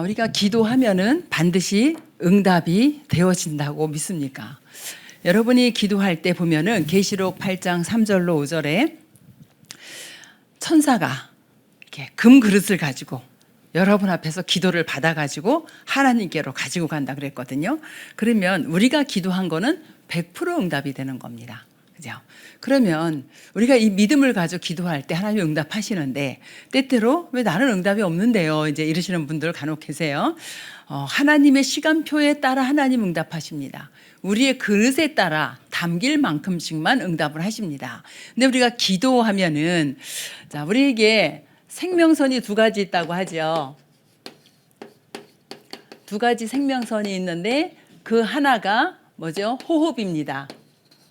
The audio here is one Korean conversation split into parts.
우리가 기도하면은 반드시 응답이 되어진다고 믿습니까? 여러분이 기도할 때 보면은 계시록 8장 3절로 5절에 천사가 이렇게 금 그릇을 가지고 여러분 앞에서 기도를 받아가지고 하나님께로 가지고 간다 그랬거든요. 그러면 우리가 기도한 거는 100% 응답이 되는 겁니다. 그죠? 그러면 우리가 이 믿음을 가지고 기도할 때 하나님이 응답하시는데 때때로 왜 나는 응답이 없는데요? 이제 이러시는 분들 간혹 계세요. 하나님의 시간표에 따라 하나님 응답하십니다. 우리의 그릇에 따라 담길 만큼씩만 응답을 하십니다. 근데 우리가 기도하면은 자, 우리에게 생명선이 두 가지 있다고 하죠. 두 가지 생명선이 있는데 그 하나가 뭐죠? 호흡입니다.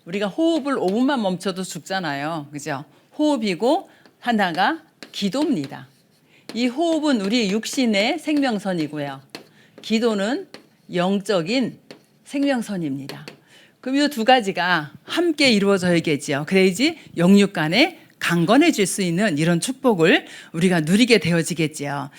우리가 호흡을 5분만 멈춰도 죽잖아요. 그죠? 호흡이고 하나가 기도입니다. 이 호흡은 우리 육신의 생명선이고요. 기도는 영적인 생명선입니다. 그럼 이 두 가지가 함께 이루어져야겠죠. 그래야지 영육 간에 강건해질 수 있는 이런 축복을 우리가 누리게 되어지겠죠.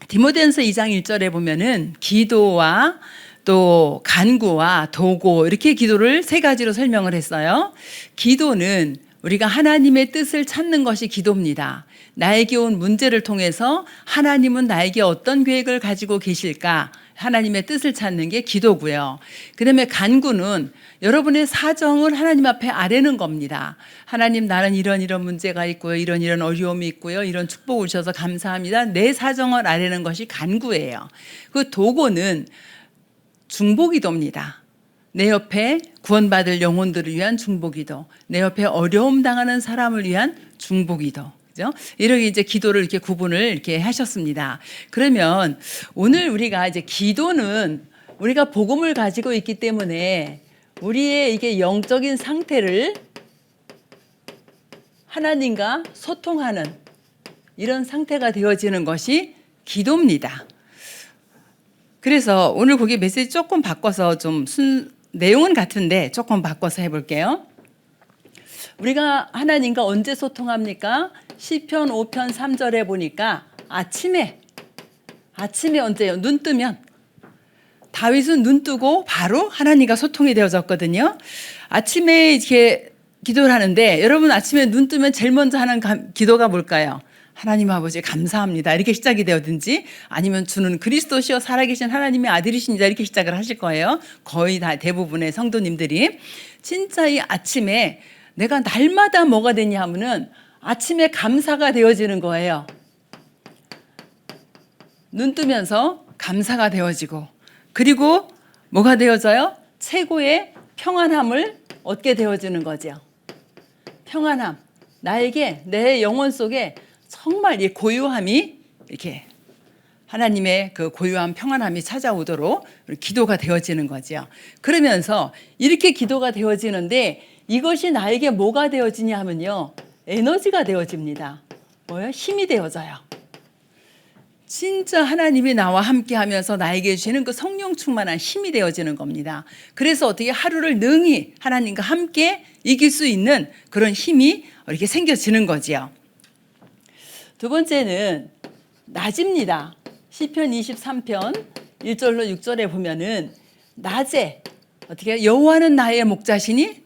디모데전서 2장 1절에 보면은 기도와 또 간구와 도고 이렇게 기도를 세 가지로 설명을 했어요. 기도는 우리가 하나님의 뜻을 찾는 것이 기도입니다. 나에게 온 문제를 통해서 하나님은 나에게 어떤 계획을 가지고 계실까? 하나님의 뜻을 찾는 게 기도고요. 그다음에 간구는 여러분의 사정을 하나님 앞에 아뢰는 겁니다. 하나님, 나는 이런 문제가 있고요. 이런 어려움이 있고요. 이런 축복을 주셔서 감사합니다. 내 사정을 아뢰는 것이 간구예요. 그 도고는 중보기도입니다. 내 옆에 구원받을 영혼들을 위한 중보기도, 내 옆에 어려움 당하는 사람을 위한 중보기도. 그죠? 이렇게 이제 기도를 이렇게 구분을 이렇게 하셨습니다. 그러면 오늘 우리가 이제 기도는 우리가 복음을 가지고 있기 때문에 우리의 이게 영적인 상태를 하나님과 소통하는 이런 상태가 되어지는 것이 기도입니다. 그래서 오늘 거기 메시지 조금 바꿔서 좀 내용은 같은데 조금 바꿔서 해볼게요. 우리가 하나님과 언제 소통합니까? 시편 5편 3절에 보니까 아침에 언제요? 눈 뜨면. 다윗은 눈 뜨고 바로 하나님과 소통이 되어졌거든요. 아침에 이렇게 기도를 하는데 여러분 아침에 눈 뜨면 제일 먼저 하는 기도가 뭘까요? 하나님 아버지 감사합니다. 이렇게 시작이 되었든지 아니면 주는 그리스도시여 살아계신 하나님의 아들이십니다. 이렇게 시작을 하실 거예요. 거의 다 대부분의 성도님들이. 진짜 이 아침에 내가 날마다 뭐가 되냐 하면은 아침에 감사가 되어지는 거예요. 눈 뜨면서 감사가 되어지고 그리고 뭐가 되어져요? 최고의 평안함을 얻게 되어지는 거죠. 평안함. 나에게 내 영혼 속에 정말 이 고요함이 이렇게 하나님의 그 고요한 평안함이 찾아오도록 기도가 되어지는 거죠. 그러면서 이렇게 기도가 되어지는데 이것이 나에게 뭐가 되어지냐 하면요. 에너지가 되어집니다. 뭐예요? 힘이 되어져요. 진짜 하나님이 나와 함께 하면서 나에게 주시는 그 성령 충만한 힘이 되어지는 겁니다. 그래서 어떻게 하루를 능히 하나님과 함께 이길 수 있는 그런 힘이 이렇게 생겨지는 거지요. 두 번째는 낮입니다. 시편 23편 1절로 6절에 보면은 낮에 어떻게 여호와는 나의 목자시니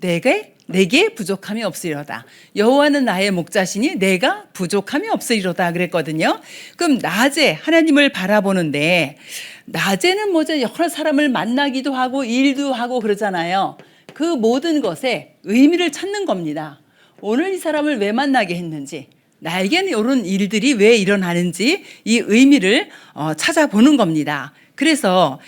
내게 부족함이 없으리로다. 여호와는 나의 목자시니 내가 부족함이 없으리로다 그랬거든요. 그럼 낮에 하나님을 바라보는데 낮에는 뭐죠? 여러 사람을 만나기도 하고 일도 하고 그러잖아요. 그 모든 것에 의미를 찾는 겁니다. 오늘 이 사람을 왜 만나게 했는지, 나에게는 이런 일들이 왜 일어나는지 이 의미를 찾아보는 겁니다. 그래서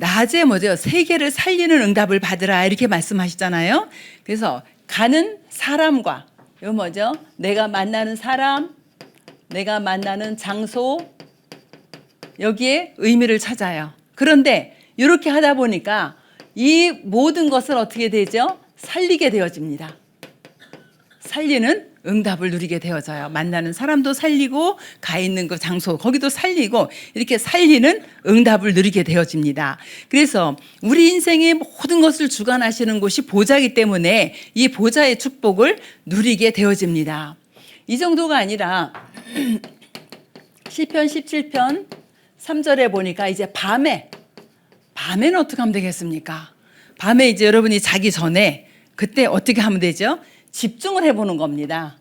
낮에 뭐죠? 세계를 살리는 응답을 받으라 이렇게 말씀하시잖아요. 그래서 가는 사람과 이거 뭐죠? 내가 만나는 사람, 내가 만나는 장소 여기에 의미를 찾아요. 그런데 이렇게 하다 보니까 이 모든 것을 어떻게 되죠? 살리게 되어집니다. 살리는 응답을 누리게 되어져요. 만나는 사람도 살리고 가 있는 그 장소 거기도 살리고 이렇게 살리는 응답을 누리게 되어집니다. 그래서 우리 인생의 모든 것을 주관하시는 곳이 보좌이기 때문에 이 보좌의 축복을 누리게 되어집니다. 이 정도가 아니라 시편 17편 3절에 보니까 이제 밤에는 어떻게 하면 되겠습니까? 밤에 이제 여러분이 자기 전에 그때 어떻게 하면 되죠? 집중을 해보는 겁니다.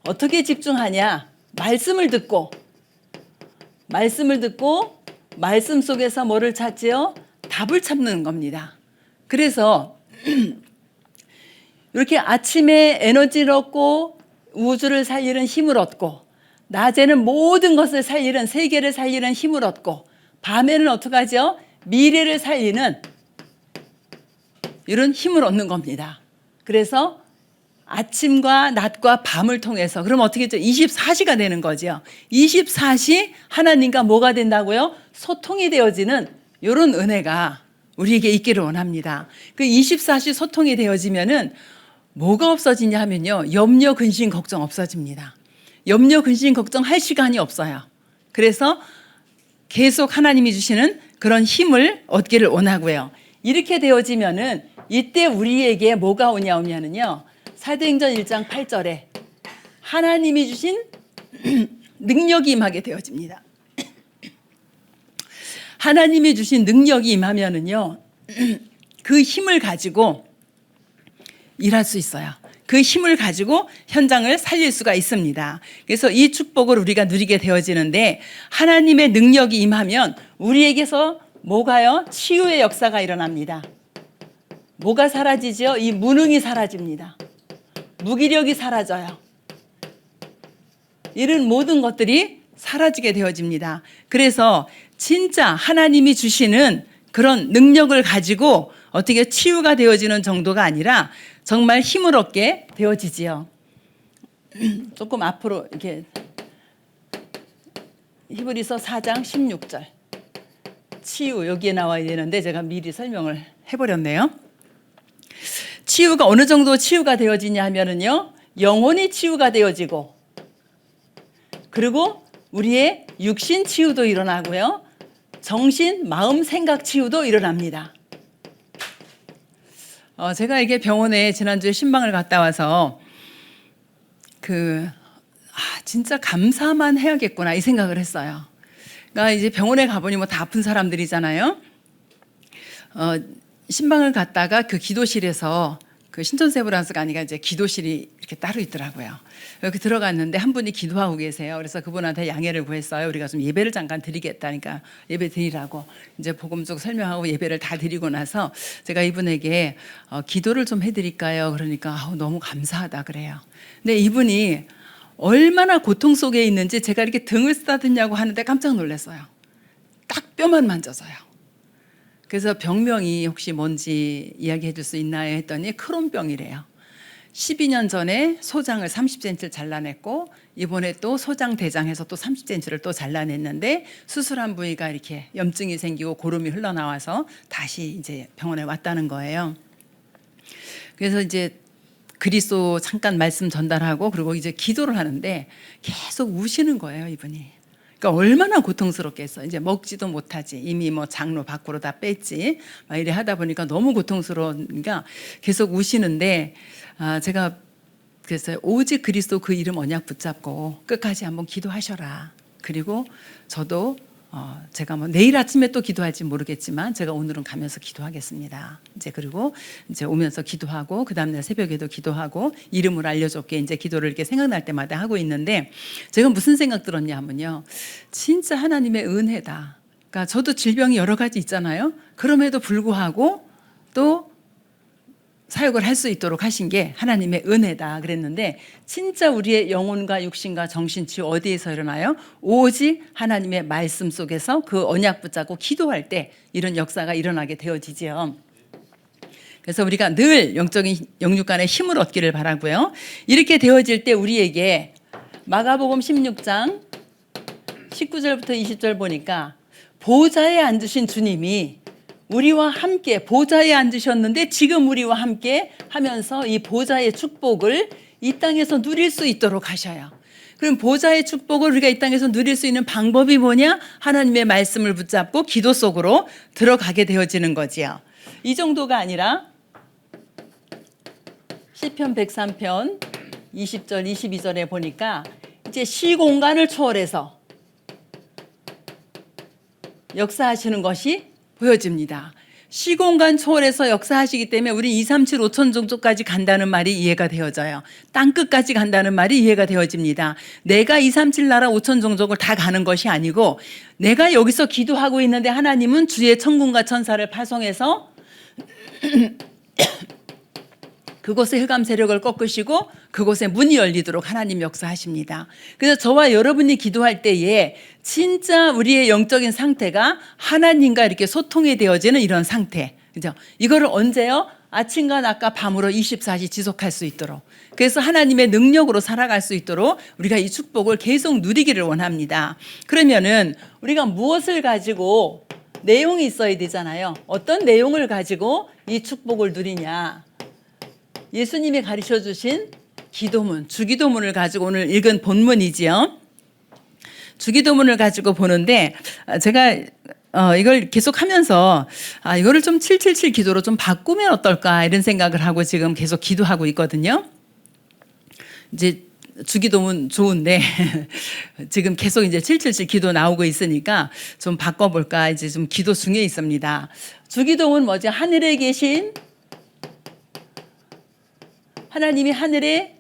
어떻게 집중하냐? 말씀을 듣고 말씀 속에서 뭐를 찾지요? 답을 찾는 겁니다. 그래서 이렇게 아침에 에너지를 얻고 우주를 살리는 힘을 얻고 낮에는 모든 것을 살리는 세계를 살리는 힘을 얻고 밤에는 어떻게 하죠? 미래를 살리는 이런 힘을 얻는 겁니다. 그래서 아침과 낮과 밤을 통해서 그럼 어떻게 했죠? 24시가 되는 거죠. 24시 하나님과 뭐가 된다고요? 소통이 되어지는 이런 은혜가 우리에게 있기를 원합니다. 그 24시 소통이 되어지면은 뭐가 없어지냐 하면요. 염려, 근심, 걱정 없어집니다. 염려, 근심, 걱정할 시간이 없어요. 그래서 계속 하나님이 주시는 그런 힘을 얻기를 원하고요. 이렇게 되어지면은 이때 우리에게 뭐가 오냐면요. 사도행전 1장 8절에 하나님이 주신 능력이 임하게 되어집니다. 하나님이 주신 능력이 임하면은요. 그 힘을 가지고 일할 수 있어요. 그 힘을 가지고 현장을 살릴 수가 있습니다. 그래서 이 축복을 우리가 누리게 되어지는데 하나님의 능력이 임하면 우리에게서 뭐가요? 치유의 역사가 일어납니다. 뭐가 사라지죠? 이 무능이 사라집니다. 무기력이 사라져요. 이런 모든 것들이 사라지게 되어집니다. 그래서 진짜 하나님이 주시는 그런 능력을 가지고 어떻게 치유가 되어지는 정도가 아니라 정말 힘을 얻게 되어지지요. 조금 앞으로 이렇게 히브리서 4장 16절 치유 여기에 나와야 되는데 제가 미리 설명을 해버렸네요. 치유가 어느 정도 치유가 되어지냐 하면은요. 영혼이 치유가 되어지고 그리고 우리의 육신 치유도 일어나고요. 정신, 마음, 생각 치유도 일어납니다. 제가 이게 병원에 지난주에 신방을 갔다 와서 진짜 감사만 해야겠구나 이 생각을 했어요. 그러니까 이제 병원에 가보니 뭐 다 아픈 사람들이잖아요. 신방을 갔다가 그 기도실에서 그 신천세브란스가 아니라 이제 기도실이 이렇게 따로 있더라고요. 여기 들어갔는데 한 분이 기도하고 계세요. 그래서 그분한테 양해를 구했어요. 우리가 좀 예배를 잠깐 드리겠다니까 예배 드리라고 이제 복음 쪽 설명하고 예배를 다 드리고 나서 제가 이분에게 기도를 좀 해드릴까요? 그러니까 너무 감사하다 그래요. 근데 이분이 얼마나 고통 속에 있는지 제가 이렇게 등을 쓰다듬냐고 하는데 깜짝 놀랐어요. 딱 뼈만 만져서요. 그래서 병명이 혹시 뭔지 이야기해 줄 수 있나요? 했더니 크론병이래요. 12년 전에 소장을 30cm를 잘라냈고 이번에 또 소장 대장해서 또 30cm를 또 잘라냈는데 수술한 부위가 이렇게 염증이 생기고 고름이 흘러나와서 다시 이제 병원에 왔다는 거예요. 그래서 이제 그리스도 잠깐 말씀 전달하고 그리고 이제 기도를 하는데 계속 우시는 거예요, 이분이. 그러니까 얼마나 고통스럽겠어. 이제 먹지도 못하지. 이미 뭐 장로 밖으로 다 뺐지. 막 이래 하다 보니까 너무 고통스러우니까 계속 우시는데 제가 그래서 오직 그리스도 그 이름 언약 붙잡고 끝까지 한번 기도하셔라. 그리고 저도 제가 뭐 내일 아침에 또 기도할지 모르겠지만 제가 오늘은 가면서 기도하겠습니다. 이제 그리고 이제 오면서 기도하고 그 다음날 새벽에도 기도하고 이름을 알려줬게 이제 기도를 이렇게 생각날 때마다 하고 있는데 제가 무슨 생각 들었냐 하면요. 진짜 하나님의 은혜다. 그러니까 저도 질병이 여러 가지 있잖아요. 그럼에도 불구하고 또 사역을 할 수 있도록 하신 게 하나님의 은혜다 그랬는데 진짜 우리의 영혼과 육신과 정신치유 어디에서 일어나요? 오직 하나님의 말씀 속에서 그 언약 붙잡고 기도할 때 이런 역사가 일어나게 되어지죠. 그래서 우리가 늘 영적인 영육간의 힘을 얻기를 바라고요. 이렇게 되어질 때 우리에게 마가복음 16장 19절부터 20절 보니까 보좌에 앉으신 주님이 우리와 함께 보좌에 앉으셨는데 지금 우리와 함께 하면서 이 보좌의 축복을 이 땅에서 누릴 수 있도록 하셔요. 그럼 보좌의 축복을 우리가 이 땅에서 누릴 수 있는 방법이 뭐냐? 하나님의 말씀을 붙잡고 기도 속으로 들어가게 되어지는 거지요. 이 정도가 아니라 시편 103편 20절 22절에 보니까 이제 시공간을 초월해서 역사하시는 것이 보여집니다. 시공간 초월해서 역사하시기 때문에 우리 2, 3, 7, 5천 종족까지 간다는 말이 이해가 되어져요. 땅끝까지 간다는 말이 이해가 되어집니다. 내가 2, 3, 7 나라 5천 종족을 다 가는 것이 아니고 내가 여기서 기도하고 있는데 하나님은 주의 천군과 천사를 파송해서 그곳의 흑암 세력을 꺾으시고 그곳에 문이 열리도록 하나님 역사하십니다. 그래서 저와 여러분이 기도할 때에 진짜 우리의 영적인 상태가 하나님과 이렇게 소통이 되어지는 이런 상태. 그죠? 이거를 언제요? 아침과 낮과 밤으로 24시 지속할 수 있도록. 그래서 하나님의 능력으로 살아갈 수 있도록 우리가 이 축복을 계속 누리기를 원합니다. 그러면은 우리가 무엇을 가지고 내용이 있어야 되잖아요. 어떤 내용을 가지고 이 축복을 누리냐. 예수님이 가르쳐 주신 기도문, 주기도문을 가지고 오늘 읽은 본문이지요. 주기도문을 가지고 보는데 제가 이걸 계속 하면서 이거를 좀 777 기도로 좀 바꾸면 어떨까 이런 생각을 하고 지금 계속 기도하고 있거든요. 이제 주기도문 좋은데 지금 계속 이제 777 기도 나오고 있으니까 좀 바꿔볼까 이제 좀 기도 중에 있습니다. 주기도문 뭐죠? 하늘에 계신 하나님이 하늘에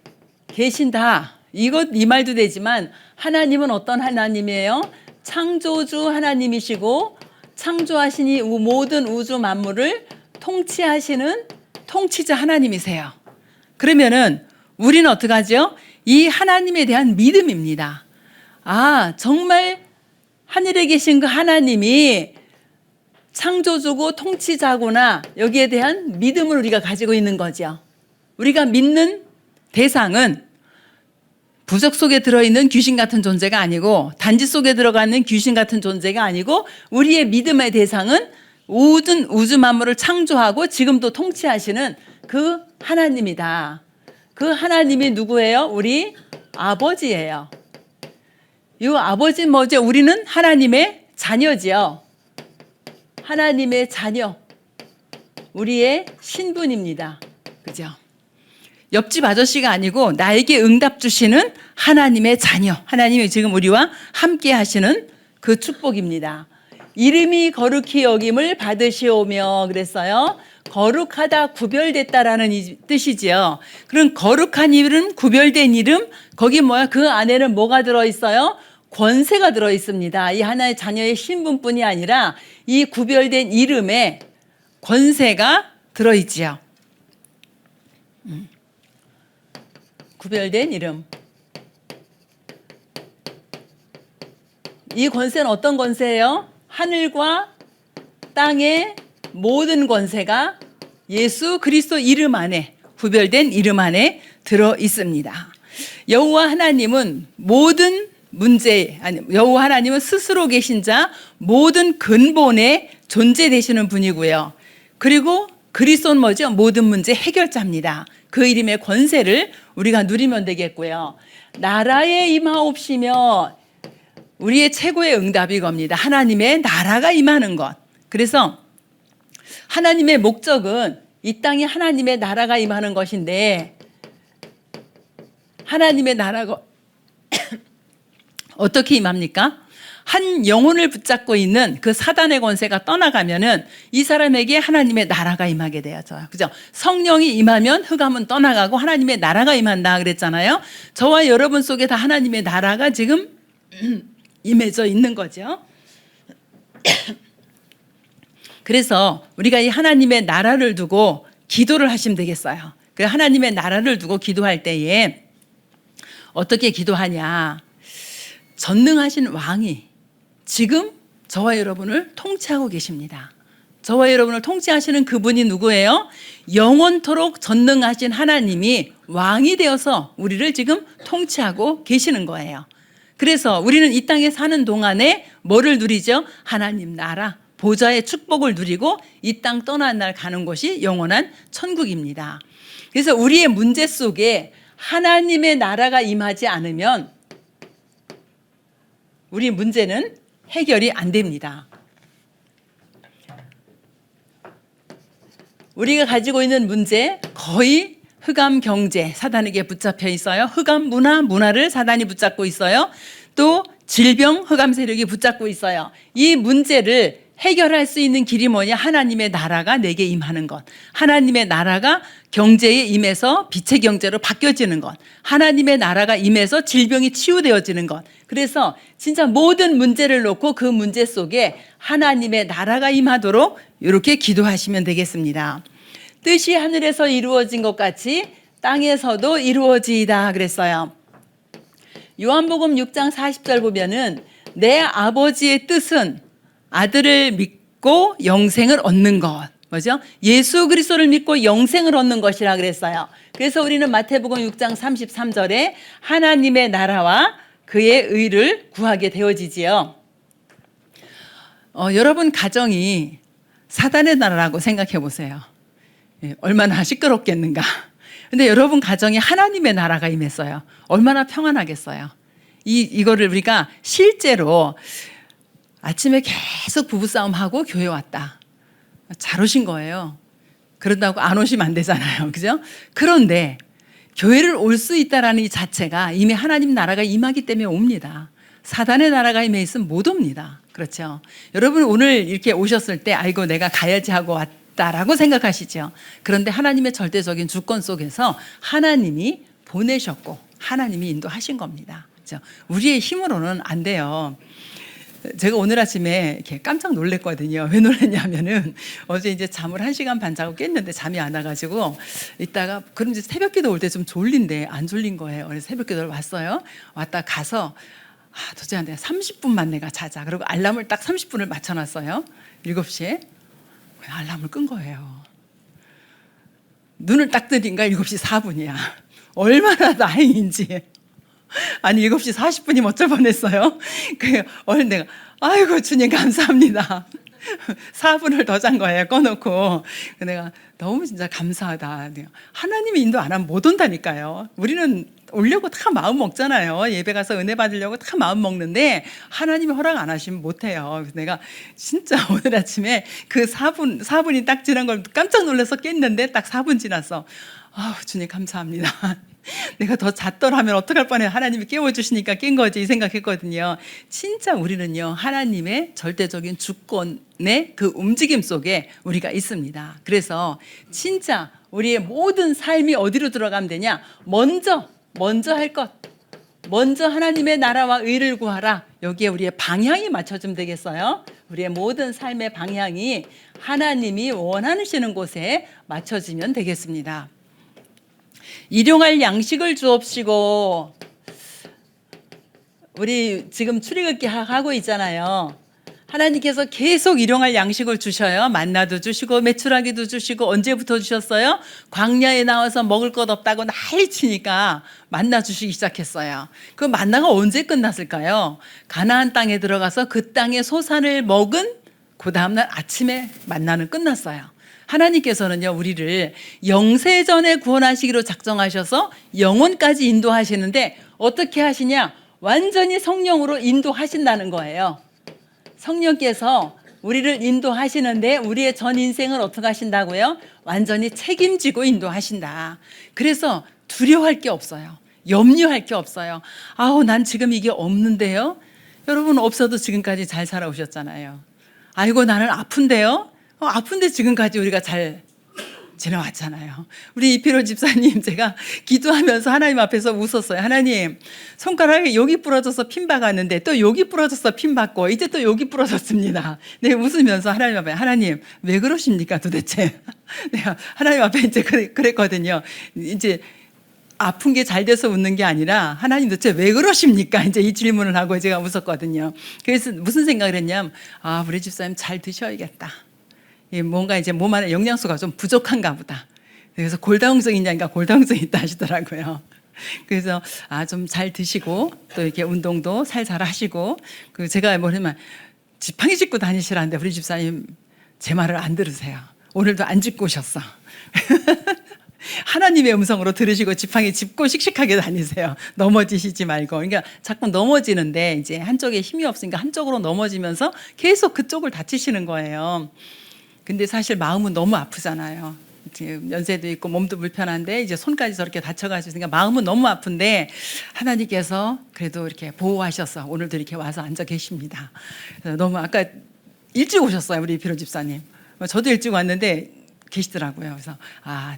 계신다. 이 말도 되지만 하나님은 어떤 하나님이에요? 창조주 하나님이시고 창조하신 이 모든 우주 만물을 통치하시는 통치자 하나님이세요. 그러면은 우리는 어떡하죠? 이 하나님에 대한 믿음입니다. 정말 하늘에 계신 그 하나님이 창조주고 통치자구나. 여기에 대한 믿음을 우리가 가지고 있는 거죠. 우리가 믿는 대상은 부적 속에 들어있는 귀신 같은 존재가 아니고 단지 속에 들어가는 귀신 같은 존재가 아니고 우리의 믿음의 대상은 모든 우주 만물을 창조하고 지금도 통치하시는 그 하나님이다. 그 하나님이 누구예요? 우리 아버지예요. 이 아버지는 뭐죠? 우리는 하나님의 자녀지요. 하나님의 자녀. 우리의 신분입니다. 그죠? 옆집 아저씨가 아니고 나에게 응답 주시는 하나님의 자녀. 하나님이 지금 우리와 함께 하시는 그 축복입니다. 이름이 거룩히 여김을 받으시오며 그랬어요. 거룩하다, 구별됐다라는 뜻이지요. 그럼 거룩한 이름, 구별된 이름, 거기 그 안에는 뭐가 들어있어요? 권세가 들어있습니다. 이 하나의 자녀의 신분뿐이 아니라 이 구별된 이름에 권세가 들어있지요. 구별된 이름. 이 권세는 어떤 권세예요? 하늘과 땅의 모든 권세가 예수 그리스도 이름 안에, 구별된 이름 안에 들어 있습니다. 여호와 하나님은 모든 문제, 여호와 하나님은 스스로 계신 자, 모든 근본의 존재 되시는 분이고요. 그리고 그리스도는 뭐죠? 모든 문제 해결자입니다. 그 이름의 권세를 우리가 누리면 되겠고요. 나라에 임하옵시며 우리의 최고의 응답이 이겁니다. 하나님의 나라가 임하는 것. 그래서 하나님의 목적은 이 땅에 하나님의 나라가 임하는 것인데 하나님의 나라가 어떻게 임합니까? 한 영혼을 붙잡고 있는 그 사단의 권세가 떠나가면은 이 사람에게 하나님의 나라가 임하게 되어져요. 그죠? 성령이 임하면 흑암은 떠나가고 하나님의 나라가 임한다 그랬잖아요. 저와 여러분 속에 다 하나님의 나라가 지금 임해져 있는 거죠. 그래서 우리가 이 하나님의 나라를 두고 기도를 하시면 되겠어요. 그 하나님의 나라를 두고 기도할 때에 어떻게 기도하냐? 전능하신 왕이 지금 저와 여러분을 통치하고 계십니다. 저와 여러분을 통치하시는 그분이 누구예요? 영원토록 전능하신 하나님이 왕이 되어서 우리를 지금 통치하고 계시는 거예요. 그래서 우리는 이 땅에 사는 동안에 뭐를 누리죠? 하나님 나라, 보좌의 축복을 누리고 이 땅 떠난 날 가는 곳이 영원한 천국입니다. 그래서 우리의 문제 속에 하나님의 나라가 임하지 않으면 우리 문제는 해결이 안 됩니다. 우리가 가지고 있는 문제 거의 흑암 경제, 사단에게 붙잡혀 있어요. 흑암 문화를 사단이 붙잡고 있어요. 또 질병, 흑암 세력이 붙잡고 있어요. 이 문제를 해결할 수 있는 길이 뭐냐? 하나님의 나라가 내게 임하는 것. 하나님의 나라가 경제에 임해서 빛의 경제로 바뀌어지는 것. 하나님의 나라가 임해서 질병이 치유되어지는 것. 그래서 진짜 모든 문제를 놓고 그 문제 속에 하나님의 나라가 임하도록 이렇게 기도하시면 되겠습니다. 뜻이 하늘에서 이루어진 것 같이 땅에서도 이루어지이다 그랬어요. 요한복음 6장 40절 보면은 내 아버지의 뜻은 아들을 믿고 영생을 얻는 것. 뭐죠? 예수 그리스도를 믿고 영생을 얻는 것이라 그랬어요. 그래서 우리는 마태복음 6장 33절에 하나님의 나라와 그의 의를 구하게 되어지지요. 여러분 가정이 사단의 나라라고 생각해 보세요. 얼마나 시끄럽겠는가. 근데 여러분 가정에 하나님의 나라가 임했어요. 얼마나 평안하겠어요. 이거를 우리가 실제로 아침에 계속 부부싸움하고 교회 왔다. 잘 오신 거예요. 그런다고 안 오시면 안 되잖아요. 그죠? 그런데 교회를 올 수 있다라는 이 자체가 이미 하나님 나라가 임하기 때문에 옵니다. 사단의 나라가 임해 있으면 못 옵니다. 그렇죠? 여러분 오늘 이렇게 오셨을 때 아이고 내가 가야지 하고 왔다라고 생각하시죠. 그런데 하나님의 절대적인 주권 속에서 하나님이 보내셨고 하나님이 인도하신 겁니다. 그렇죠? 우리의 힘으로는 안 돼요. 제가 오늘 아침에 이렇게 깜짝 놀랐거든요. 왜 놀랐냐면은 어제 이제 잠을 1시간 반 자고 깼는데 잠이 안 와가지고 이따가 그럼 이제 새벽 기도 올 때 좀 졸린데 안 졸린 거예요. 그래서 새벽 기도를 왔어요. 왔다 가서 도저히 안 돼. 30분만 내가 자자. 그리고 알람을 딱 30분을 맞춰놨어요. 7시에. 알람을 끈 거예요. 눈을 딱 뜨니까 7시 4분이야. 얼마나 다행인지. 아니 7시 40분이면 어쩔 뻔했어요. 내가 아이고 주님 감사합니다. 4분을 더 잔 거예요. 꺼놓고. 내가 너무 진짜 감사하다. 하나님이 인도 안 하면 못 온다니까요. 우리는 오려고 다 마음 먹잖아요. 예배 가서 은혜 받으려고 다 마음 먹는데 하나님이 허락 안 하시면 못 해요. 그래서 내가 진짜 오늘 아침에 그 4분이 딱 지난 걸 깜짝 놀라서 깼는데 딱 4분 지났어. 주님 감사합니다. 내가 더 잤더라면 어떡할 뻔해. 하나님이 깨워주시니까 깬 거지 이 생각했거든요. 진짜 우리는요 하나님의 절대적인 주권의 그 움직임 속에 우리가 있습니다. 그래서 진짜 우리의 모든 삶이 어디로 들어가면 되냐? 먼저 할 것, 먼저 하나님의 나라와 의를 구하라. 여기에 우리의 방향이 맞춰주면 되겠어요. 우리의 모든 삶의 방향이 하나님이 원하시는 곳에 맞춰지면 되겠습니다. 일용할 양식을 주옵시고. 우리 지금 출애굽기 하고 있잖아요. 하나님께서 계속 일용할 양식을 주셔요. 만나도 주시고 메추라기도 주시고. 언제부터 주셨어요? 광야에 나와서 먹을 것 없다고 난리치니까 만나 주시기 시작했어요. 그 만나가 언제 끝났을까요? 가나안 땅에 들어가서 그 땅의 소산을 먹은 그 다음날 아침에 만나는 끝났어요. 하나님께서는요 우리를 영세전에 구원하시기로 작정하셔서 영혼까지 인도하시는데 어떻게 하시냐? 완전히 성령으로 인도하신다는 거예요. 성령께서 우리를 인도하시는데 우리의 전 인생을 어떻게 하신다고요? 완전히 책임지고 인도하신다. 그래서 두려워할 게 없어요. 염려할 게 없어요. 난 지금 이게 없는데요. 여러분 없어도 지금까지 잘 살아오셨잖아요. 아이고 나는 아픈데요. 아픈데 지금까지 우리가 잘 지나왔잖아요. 우리 이필호 집사님 제가 기도하면서 하나님 앞에서 웃었어요. 하나님 손가락에 여기 부러져서 핀 박았는데 또 여기 부러져서 핀 박고 이제 또 여기 부러졌습니다. 내가 웃으면서 하나님 앞에 하나님 왜 그러십니까 도대체. 내가 하나님 앞에 이제 그랬거든요. 이제 아픈 게 잘 돼서 웃는 게 아니라 하나님 도대체 왜 그러십니까? 이제 이 질문을 하고 제가 웃었거든요. 그래서 무슨 생각을 했냐면 우리 집사님 잘 드셔야겠다. 뭔가 이제 몸 안에 영양소가 좀 부족한가 보다. 그래서 골다공증 있냐니까 골다공증 있다 하시더라고요. 그래서 좀 잘 드시고 또 이렇게 운동도 살살 하시고 그 제가 뭐냐면 지팡이 짚고 다니시라는데 우리 집사님 제 말을 안 들으세요. 오늘도 안 짚고 오셨어. 하나님의 음성으로 들으시고 지팡이 짚고 씩씩하게 다니세요. 넘어지시지 말고. 그러니까 자꾸 넘어지는데 이제 한쪽에 힘이 없으니까 한쪽으로 넘어지면서 계속 그쪽을 다치시는 거예요. 근데 사실 마음은 너무 아프잖아요. 지금 연세도 있고 몸도 불편한데 이제 손까지 저렇게 다쳐가지고 마음은 너무 아픈데 하나님께서 그래도 이렇게 보호하셔서 오늘도 이렇게 와서 앉아 계십니다. 너무 아까 일찍 오셨어요, 우리 비로 집사님. 저도 일찍 왔는데 계시더라고요. 그래서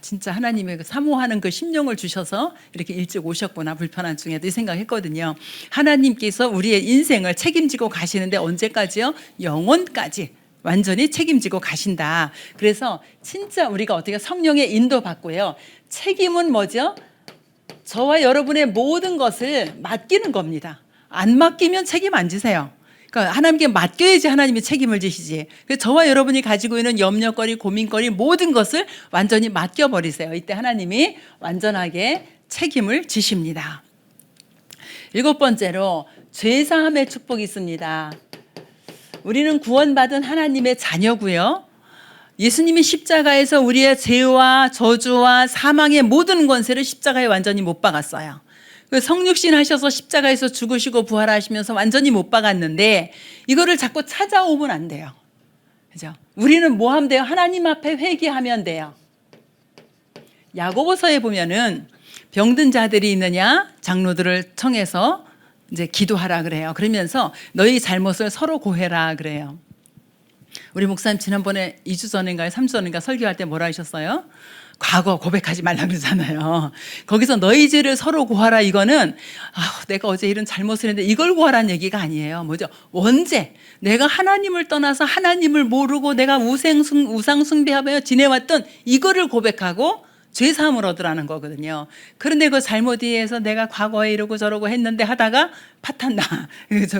진짜 하나님의 사모하는 그 심령을 주셔서 이렇게 일찍 오셨구나, 불편한 중에도 이 생각했거든요. 하나님께서 우리의 인생을 책임지고 가시는데 언제까지요? 영원까지 완전히 책임지고 가신다. 그래서 진짜 우리가 어떻게 성령의 인도받고요, 책임은 뭐죠? 저와 여러분의 모든 것을 맡기는 겁니다. 안 맡기면 책임 안 지세요. 그러니까 하나님께 맡겨야지 하나님이 책임을 지시지. 그래서 저와 여러분이 가지고 있는 염려거리, 고민거리 모든 것을 완전히 맡겨버리세요. 이때 하나님이 완전하게 책임을 지십니다. 7번째로 죄사함의 축복이 있습니다. 우리는 구원받은 하나님의 자녀고요. 예수님이 십자가에서 우리의 죄와 저주와 사망의 모든 권세를 십자가에 완전히 못 박았어요. 성육신 하셔서 십자가에서 죽으시고 부활하시면서 완전히 못 박았는데 이거를 자꾸 찾아오면 안 돼요. 그죠? 우리는 뭐 하면 돼요? 하나님 앞에 회개하면 돼요. 야고보서에 보면은 병든 자들이 있느냐 장로들을 청해서 이제 기도하라 그래요. 그러면서 너희 잘못을 서로 고해라 그래요. 우리 목사님 지난번에 2주 전인가요? 3주 전인가 설교할 때 뭐라 하셨어요? 과거 고백하지 말라 그러잖아요. 거기서 너희 죄를 서로 고하라, 이거는 내가 어제 이런 잘못을 했는데 이걸 고하라는 얘기가 아니에요. 뭐죠? 원죄. 내가 하나님을 떠나서 하나님을 모르고 내가 우상 숭배하며 지내왔던 이거를 고백하고 죄사함을 얻으라는 거거든요. 그런데 그 잘못 이해해서 내가 과거에 이러고 저러고 했는데 하다가 파탄나.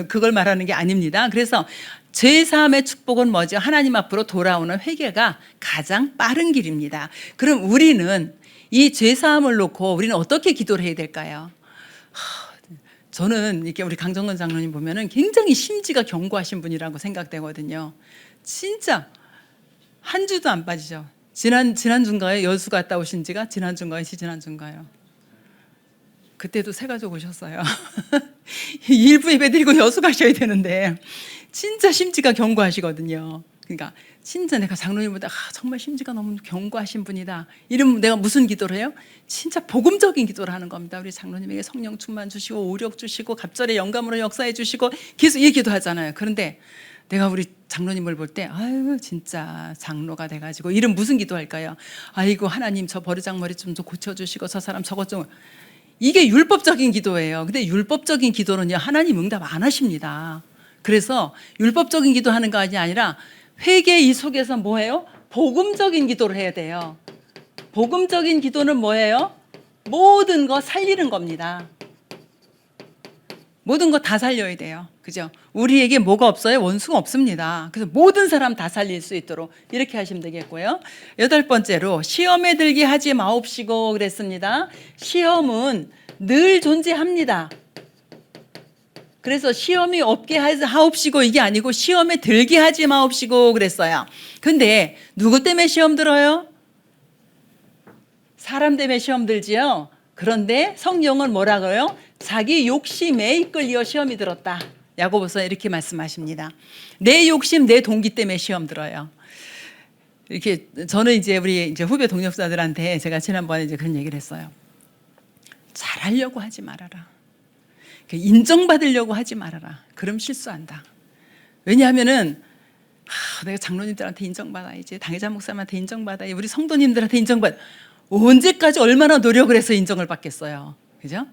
그걸 말하는 게 아닙니다. 그래서 죄사함의 축복은 뭐죠? 하나님 앞으로 돌아오는 회개가 가장 빠른 길입니다. 그럼 우리는 이 죄사함을 놓고 우리는 어떻게 기도를 해야 될까요? 저는 이렇게 우리 강정근 장로님 보면은 굉장히 심지가 견고하신 분이라고 생각되거든요. 진짜 한 주도 안 빠지죠. 지난주인가요? 여수 갔다 오신 지가 지난주인가요? 지난주인가요? 그때도 새 가족 오셨어요. 일부 예배드리고 여수 가셔야 되는데 진짜 심지가 견고하시거든요. 그러니까 진짜 내가 장로님보다 정말 심지가 너무 견고하신 분이다. 이러면 내가 무슨 기도를 해요? 진짜 복음적인 기도를 하는 겁니다. 우리 장로님에게 성령 충만 주시고 오력 주시고 갑절의 영감으로 역사해 주시고 계속 이 기도하잖아요. 그런데 내가 우리 장로님을 볼 때 아유 진짜 장로가 돼가지고 이런 무슨 기도할까요? 아이고 하나님 저 버르장머리 좀 고쳐주시고 저 사람 저것 좀. 이게 율법적인 기도예요. 근데 율법적인 기도는요 하나님 응답 안 하십니다. 그래서 율법적인 기도하는 것이 아니라 회개 이 속에서 뭐예요? 복음적인 기도를 해야 돼요. 복음적인 기도는 뭐예요? 모든 거 살리는 겁니다. 모든 거 다 살려야 돼요. 그죠? 우리에게 뭐가 없어요? 원수가 없습니다. 그래서 모든 사람 다 살릴 수 있도록 이렇게 하시면 되겠고요. 8번째로 시험에 들게 하지 마옵시고 그랬습니다. 시험은 늘 존재합니다. 그래서 시험이 없게 하옵시고 이게 아니고 시험에 들게 하지 마옵시고 그랬어요. 근데 누구 때문에 시험 들어요? 사람 때문에 시험 들지요. 그런데 성령은 뭐라고요? 자기 욕심에 이끌려 시험이 들었다. 야고보서 이렇게 말씀하십니다. 내 욕심, 내 동기 때문에 시험 들어요. 이렇게 저는 이제 우리 이제 후배 동역자들한테 제가 지난번에 이제 그런 얘기를 했어요. 잘하려고 하지 말아라. 인정받으려고 하지 말아라. 그럼 실수한다. 왜냐하면은 내가 장로님들한테 인정받아야지, 당회자 목사님한테 인정받아야지, 우리 성도님들한테 인정받아. 언제까지 얼마나 노력을 해서 인정을 받겠어요. 그죠?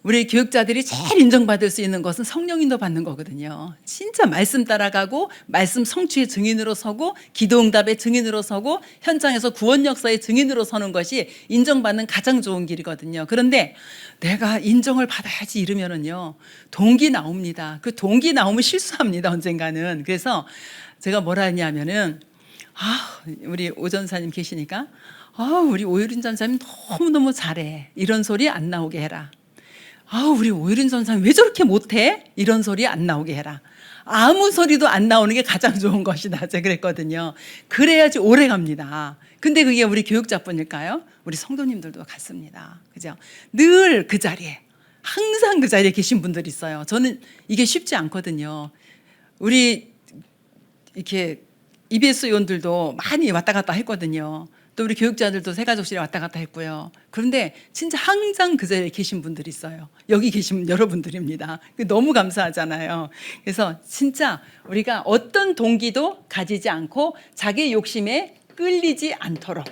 우리 교육자들이 제일 인정받을 수 있는 것은 성령 인도 받는 거거든요. 진짜 말씀 따라가고 말씀 성취의 증인으로 서고 기도응답의 증인으로 서고 현장에서 구원 역사의 증인으로 서는 것이 인정받는 가장 좋은 길이거든요. 그런데 내가 인정을 받아야지 이러면은요 동기 나옵니다. 그 동기 나오면 실수합니다, 언젠가는. 그래서 제가 뭐라 했냐면은 우리 오 전사님 계시니까 우리 오유린 전사님 너무너무 잘해, 이런 소리 안 나오게 해라. 우리 오유린 전사님 왜 저렇게 못해? 이런 소리 안 나오게 해라. 아무 소리도 안 나오는 게 가장 좋은 것이다, 제가 그랬거든요. 그래야지 오래 갑니다. 근데 그게 우리 교육자뿐일까요? 우리 성도님들도 같습니다. 그죠? 늘 그 자리에, 항상 그 자리에 계신 분들이 있어요. 저는 이게 쉽지 않거든요. 우리 이렇게 EBS 요원들도 많이 왔다 갔다 했거든요. 또 우리 교육자들도 새가족실에 왔다 갔다 했고요. 그런데 진짜 항상 그 자리에 계신 분들이 있어요. 여기 계신 여러분들입니다. 너무 감사하잖아요. 그래서 진짜 우리가 어떤 동기도 가지지 않고 자기 욕심에 끌리지 않도록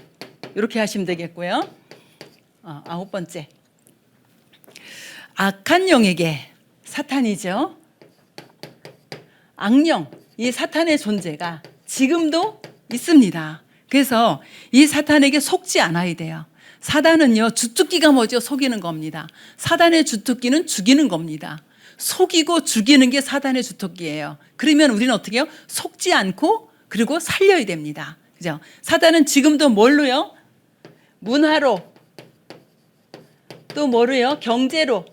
이렇게 하시면 되겠고요. 9번째. 악한 영에게, 사탄이죠. 악령, 이 사탄의 존재가 지금도 있습니다. 그래서 이 사탄에게 속지 않아야 돼요. 사단은요, 주특기가 뭐죠? 속이는 겁니다. 사단의 주특기는 죽이는 겁니다. 속이고 죽이는 게 사단의 주특기예요. 그러면 우리는 어떻게 해요? 속지 않고 그리고 살려야 됩니다. 그죠? 사단은 지금도 뭘로요? 문화로, 또 뭐로요? 경제로,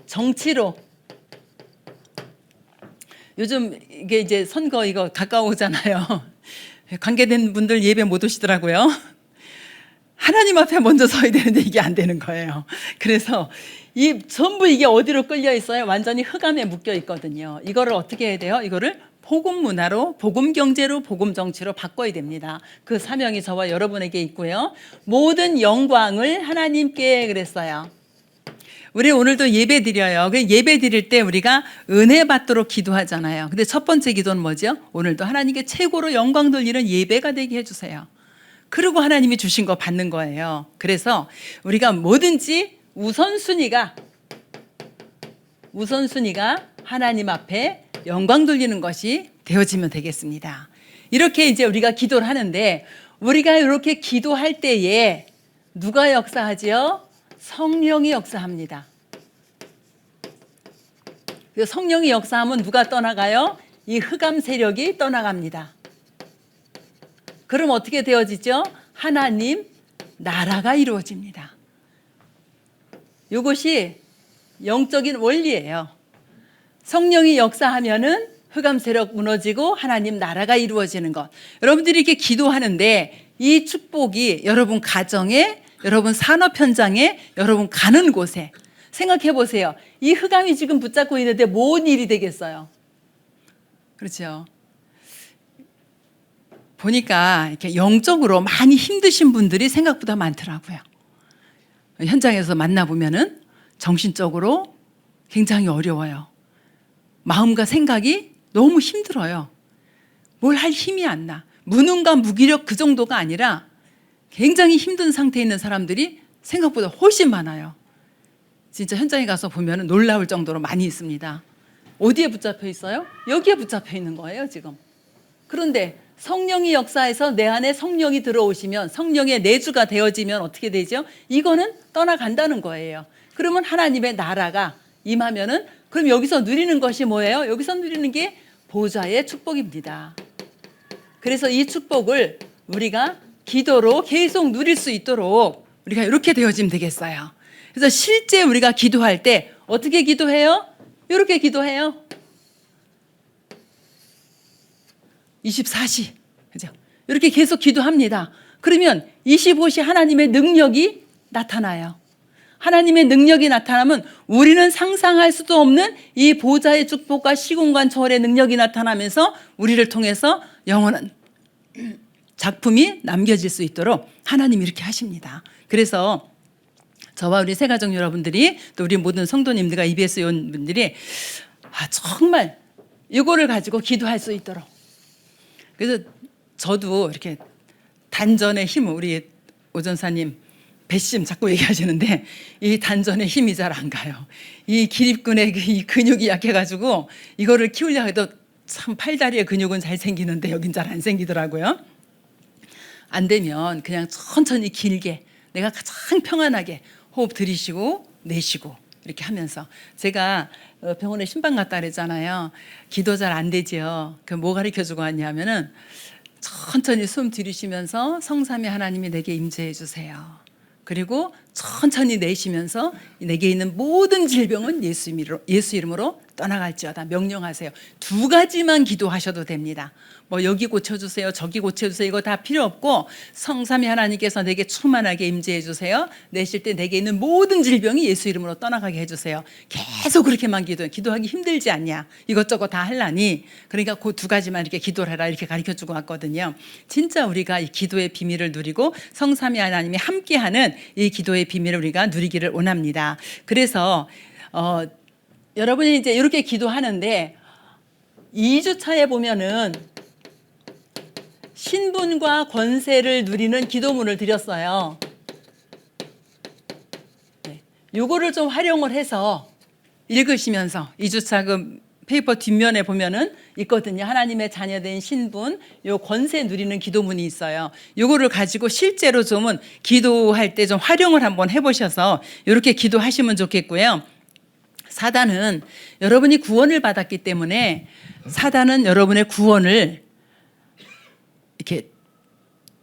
정치로. 요즘 이게 이제 선거 이거 가까워오잖아요. 관계된 분들 예배 못 오시더라고요. 하나님 앞에 먼저 서야 되는데 이게 안 되는 거예요. 그래서 이 전부 이게 어디로 끌려 있어요? 완전히 흑암에 묶여 있거든요. 이거를 어떻게 해야 돼요? 이거를 복음 문화로, 복음 경제로, 복음 정치로 바꿔야 됩니다. 그 사명이 저와 여러분에게 있고요. 모든 영광을 하나님께 그랬어요. 우리 오늘도 예배 드려요. 그 예배 드릴 때 우리가 은혜 받도록 기도하잖아요. 근데 첫 번째 기도는 뭐죠? 오늘도 하나님께 최고로 영광 돌리는 예배가 되게 해주세요. 그리고 하나님이 주신 거 받는 거예요. 그래서 우리가 뭐든지 우선순위가 하나님 앞에 영광 돌리는 것이 되어지면 되겠습니다. 이렇게 이제 우리가 기도를 하는데, 우리가 이렇게 기도할 때에 누가 역사하지요? 성령이 역사합니다. 성령이 역사하면 누가 떠나가요? 이 흑암 세력이 떠나갑니다. 그럼 어떻게 되어지죠? 하나님 나라가 이루어집니다. 이것이 영적인 원리예요. 성령이 역사하면은 흑암 세력 무너지고 하나님 나라가 이루어지는 것. 여러분들이 이렇게 기도하는데 이 축복이 여러분 가정에, 여러분 산업 현장에, 여러분 가는 곳에 생각해 보세요. 이 흑암이 지금 붙잡고 있는데 뭔 일이 되겠어요? 그렇죠. 보니까 이렇게 영적으로 많이 힘드신 분들이 생각보다 많더라고요. 현장에서 만나보면은 정신적으로 굉장히 어려워요. 마음과 생각이 너무 힘들어요. 뭘 할 힘이 안 나. 무능과 무기력 그 정도가 아니라 굉장히 힘든 상태에 있는 사람들이 생각보다 훨씬 많아요. 진짜 현장에 가서 보면 놀라울 정도로 많이 있습니다. 어디에 붙잡혀 있어요? 여기에 붙잡혀 있는 거예요, 지금. 그런데 성령이 역사해서 내 안에 성령이 들어오시면, 성령의 내주가 되어지면 어떻게 되죠? 이거는 떠나간다는 거예요. 그러면 하나님의 나라가 임하면은, 그럼 여기서 누리는 것이 뭐예요? 여기서 누리는 게 보좌의 축복입니다. 그래서 이 축복을 우리가 기도로 계속 누릴 수 있도록 우리가 이렇게 되어지면 되겠어요. 그래서 실제 우리가 기도할 때 어떻게 기도해요? 이렇게 기도해요. 24시. 그죠? 이렇게 계속 기도합니다. 그러면 25시 하나님의 능력이 나타나요. 하나님의 능력이 나타나면 우리는 상상할 수도 없는 이 보좌의 축복과 시공간 초월의 능력이 나타나면서 우리를 통해서 영원한 작품이 남겨질 수 있도록 하나님이 이렇게 하십니다. 그래서 저와 우리 새가족 여러분들이, 또 우리 모든 성도님들과 EBS 온 분들이 정말 이거를 가지고 기도할 수 있도록. 그래서 저도 이렇게 단전의 힘, 우리 오전사님 배심 자꾸 얘기하시는데 이 단전의 힘이 잘 안 가요. 이 기립근의 이 근육이 약해가지고 이거를 키우려고 해도 참 팔다리의 근육은 잘 생기는데 여긴 잘 안 생기더라고요. 안 되면 그냥 천천히 길게 내가 가장 평안하게 호흡 들이쉬고 내쉬고 이렇게 하면서, 제가 병원에 신방 갔다 그랬잖아요. 기도 잘 안 되지요. 그 뭐 가르쳐주고 왔냐면은 천천히 숨 들이쉬면서 성삼위 하나님이 내게 임재해 주세요. 그리고 천천히 내쉬면서 내게 있는 모든 질병은 예수 이름으로 떠나갈지어다 명령하세요. 두 가지만 기도하셔도 됩니다. 뭐 여기 고쳐주세요, 저기 고쳐주세요, 이거 다 필요 없고 성삼위 하나님께서 내게 충만하게 임재해 주세요. 내실 때 내게 있는 모든 질병이 예수 이름으로 떠나가게 해주세요. 계속 그렇게만 기도하기 힘들지 않냐, 이것저것 다 하려니. 그러니까 그 두 가지만 이렇게 기도를 해라, 이렇게 가르쳐주고 왔거든요. 진짜 우리가 이 기도의 비밀을 누리고 성삼위 하나님이 함께하는 이 기도의 비밀을 우리가 누리기를 원합니다. 그래서 여러분이 이제 이렇게 기도하는데 2주차에 보면은 신분과 권세를 누리는 기도문을 드렸어요. 네. 요거를 좀 활용을 해서 읽으시면서 2주차 그 페이퍼 뒷면에 보면은 있거든요. 하나님의 자녀된 신분, 요 권세 누리는 기도문이 있어요. 요거를 가지고 실제로 좀은 기도할 때 좀 활용을 한번 해보셔서 이렇게 기도하시면 좋겠고요. 사단은 여러분이 구원을 받았기 때문에 사단은 여러분의 구원을 이렇게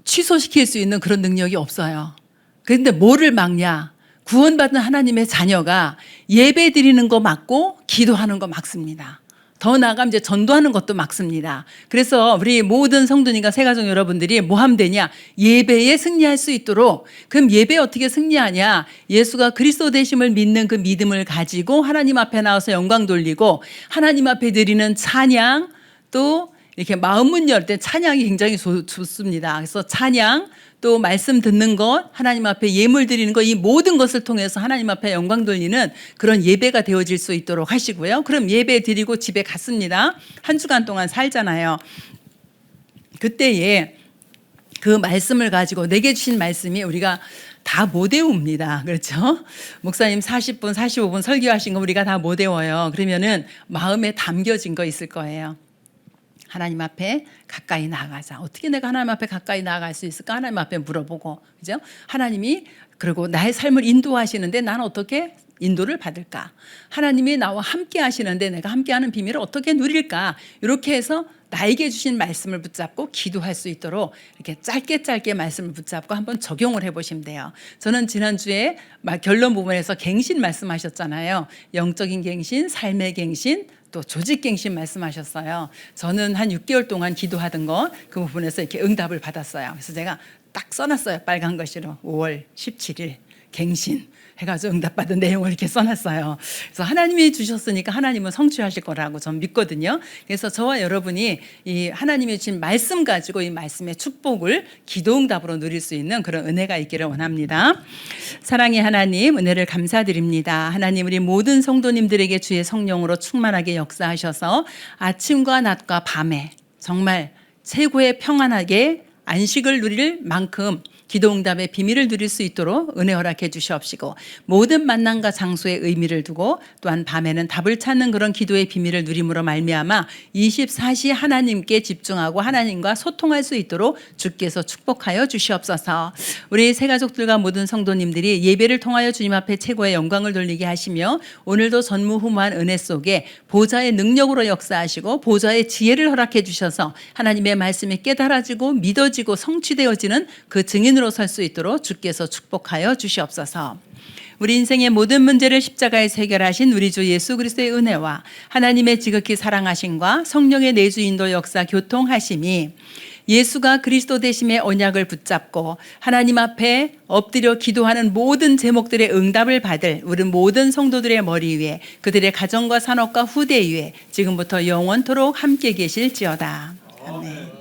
취소시킬 수 있는 그런 능력이 없어요. 그런데 뭐를 막냐? 구원받은 하나님의 자녀가 예배 드리는 거 막고 기도하는 거 막습니다. 더 나아가면 이제 전도하는 것도 막습니다. 그래서 우리 모든 성도님과 새가족 여러분들이 뭐 하면 되냐? 예배에 승리할 수 있도록. 그럼 예배에 어떻게 승리하냐? 예수가 그리스도 되심을 믿는 그 믿음을 가지고 하나님 앞에 나와서 영광 돌리고 하나님 앞에 드리는 찬양, 또 이렇게 마음문 열 때 찬양이 굉장히 좋습니다. 그래서 찬양, 또 말씀 듣는 것, 하나님 앞에 예물 드리는 것, 이 모든 것을 통해서 하나님 앞에 영광 돌리는 그런 예배가 되어질 수 있도록 하시고요. 그럼 예배 드리고 집에 갔습니다. 한 주간 동안 살잖아요. 그때에 그 말씀을 가지고 내게 주신 말씀이 우리가 다 못 외웁니다. 그렇죠? 목사님 40분, 45분 설교하신 거 우리가 다 못 외워요. 그러면은 마음에 담겨진 거 있을 거예요. 하나님 앞에 가까이 나아가자. 어떻게 내가 하나님 앞에 가까이 나아갈 수 있을까? 하나님 앞에 물어보고, 그죠? 하나님이 그리고 나의 삶을 인도하시는데 나는 어떻게 인도를 받을까? 하나님이 나와 함께 하시는데 내가 함께하는 비밀을 어떻게 누릴까? 이렇게 해서 나에게 주신 말씀을 붙잡고 기도할 수 있도록 이렇게 짧게 말씀을 붙잡고 한번 적용을 해보시면 돼요. 저는 지난주에 결론 부분에서 갱신 말씀하셨잖아요. 영적인 갱신, 삶의 갱신, 또 조직갱신 말씀하셨어요. 저는 한 6개월 동안 기도하던 거 그 부분에서 이렇게 응답을 받았어요. 그래서 제가 딱 써놨어요. 빨간 글씨로 5월 17일 갱신 해가지고 응답받은 내용을 이렇게 써놨어요. 그래서 하나님이 주셨으니까 하나님은 성취하실 거라고 전 믿거든요. 그래서 저와 여러분이 이 하나님이 주신 말씀 가지고 이 말씀의 축복을 기도응답으로 누릴 수 있는 그런 은혜가 있기를 원합니다. 사랑의 하나님, 은혜를 감사드립니다. 하나님, 우리 모든 성도님들에게 주의 성령으로 충만하게 역사하셔서 아침과 낮과 밤에 정말 최고의 평안하게 안식을 누릴 만큼 기도응답의 비밀을 누릴 수 있도록 은혜 허락해 주시옵시고, 모든 만남과 장소에 의미를 두고 또한 밤에는 답을 찾는 그런 기도의 비밀을 누림으로 말미암아 24시 하나님께 집중하고 하나님과 소통할 수 있도록 주께서 축복하여 주시옵소서. 우리 새가족들과 모든 성도님들이 예배를 통하여 주님 앞에 최고의 영광을 돌리게 하시며 오늘도 전무후무한 은혜 속에 보좌의 능력으로 역사하시고 보좌의 지혜를 허락해 주셔서 하나님의 말씀이 깨달아지고 믿어지고 성취되어지는 그 증인으로 설 수 있도록 주께서 축복하여 주시옵소서. 우리 인생의 모든 문제를 십자가에서 해결하신 우리 주 예수 그리스도의 은혜와 하나님의 지극히 사랑하심과 성령의 내주 인도 역사 교통하심이 예수가 그리스도 되심의 언약을 붙잡고 하나님 앞에 엎드려 기도하는 모든 제목들의 응답을 받을 우리 모든 성도들의 머리 위에, 그들의 가정과 산업과 후대 위에 지금부터 영원토록 함께 계실지어다. 아멘.